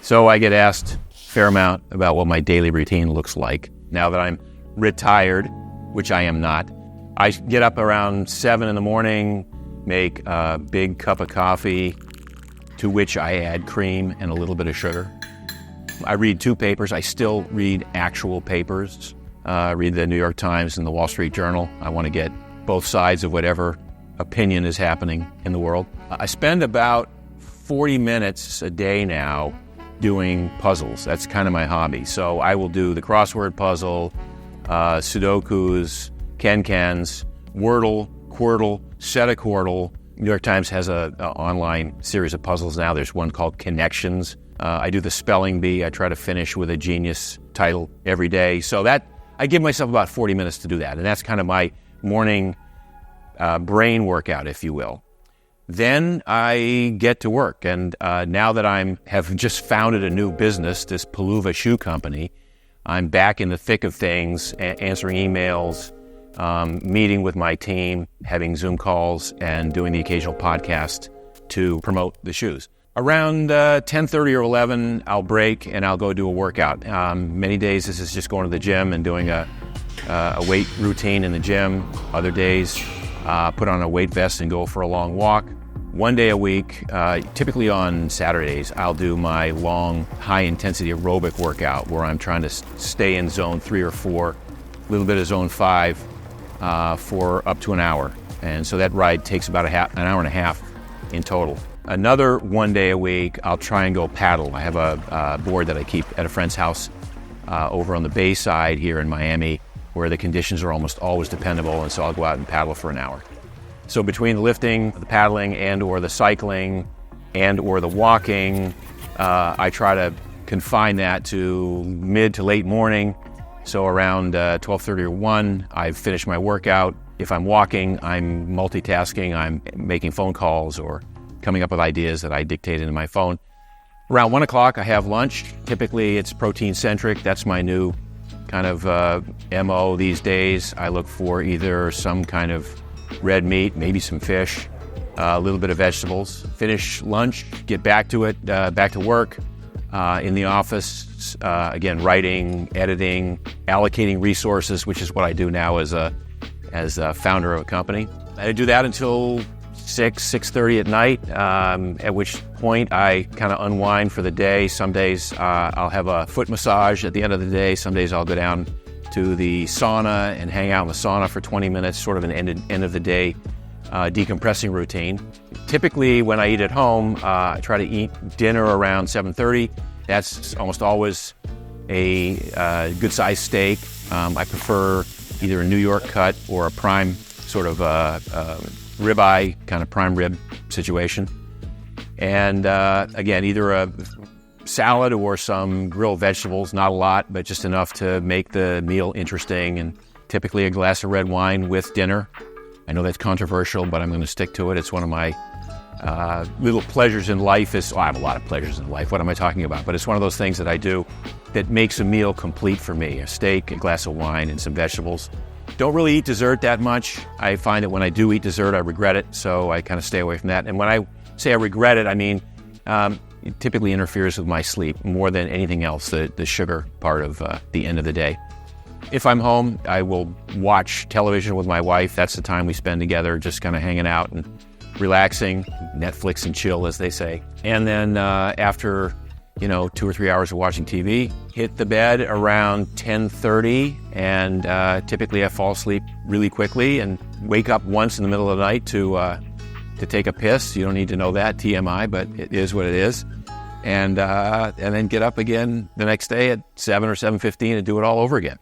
So I get asked a fair amount about what my daily routine looks like. Now that I'm retired, which I am not, I get up around 7 in the morning, make a big cup of coffee, to which I add cream and a little bit of sugar. I read 2 papers. I still read actual papers. I read the New York Times and the Wall Street Journal. I want to get both sides of whatever opinion is happening in the world. I spend about 40 minutes a day now doing puzzles. That's kind of my hobby. So I will do the crossword puzzle, Sudokus, Can-Cans, Wordle, Quirtle, Set a Quirtle. New York Times has an online series of puzzles now. There's one called Connections. I do the spelling bee. I try to finish with a genius title every day. So that I give myself about 40 minutes to do that. And that's kind of my morning brain workout, if you will. Then I get to work. And now that I have just founded a new business, this Paluva shoe company, I'm back in the thick of things, answering emails, meeting with my team, having Zoom calls, and doing the occasional podcast to promote the shoes. Around 10:30 or 11, I'll break and I'll go do a workout. Many days this is just going to the gym and doing a weight routine in the gym. Other days, put on a weight vest and go for a long walk. One day a week, typically on Saturdays, I'll do my long, high-intensity aerobic workout where I'm trying to stay in zone 3 or 4, a little bit of zone 5 for up to an hour. And so that ride takes about an hour and a half in total. Another one day a week, I'll try and go paddle. I have a board that I keep at a friend's house over on the bay side here in Miami, where the conditions are almost always dependable, and so I'll go out and paddle for an hour. So between the lifting, the paddling, and or the cycling, and or the walking, I try to confine that to mid to late morning. So around 12:30 or 1, I've finished my workout. If I'm walking, I'm multitasking. I'm making phone calls or coming up with ideas that I dictate into my phone. Around 1 o'clock, I have lunch. Typically, it's protein-centric. That's my new kind of MO these days. I look for either some kind of red meat, maybe some fish, a little bit of vegetables. Finish lunch, get back to it, back to work. In the office, again, writing, editing, allocating resources, which is what I do now as a founder of a company. I do that until 6:30 at night, at which point I kind of unwind for the day. Some days I'll have a foot massage at the end of the day. Some days I'll go down to the sauna and hang out in the sauna for 20 minutes, sort of an end of the day decompressing routine. Typically when I eat at home, I try to eat dinner around 7:30. That's almost always a good-sized steak. I prefer either a New York cut or a prime sort of ribeye, kind of prime rib situation. And again, either a salad or some grilled vegetables, not a lot, but just enough to make the meal interesting, and typically a glass of red wine with dinner. I know that's controversial, but I'm going to stick to it. It's one of my little pleasures in life. I have a lot of pleasures in life. What am I talking about? But it's one of those things that I do that makes a meal complete for me. A steak, a glass of wine, and some vegetables. Don't really eat dessert that much. I find that when I do eat dessert, I regret it, so I kind of stay away from that. And when I say I regret it, I mean it typically interferes with my sleep more than anything else, the sugar part of the end of the day. If I'm home, I will watch television with my wife. That's the time we spend together, just kind of hanging out and relaxing, Netflix and chill, as they say. And then after 2 or 3 hours of watching TV, hit the bed around 10:30, and typically I fall asleep really quickly and wake up once in the middle of the night to take a piss. You don't need to know that, TMI, but it is what it is. And then get up again the next day at 7 or 7:15 and do it all over again.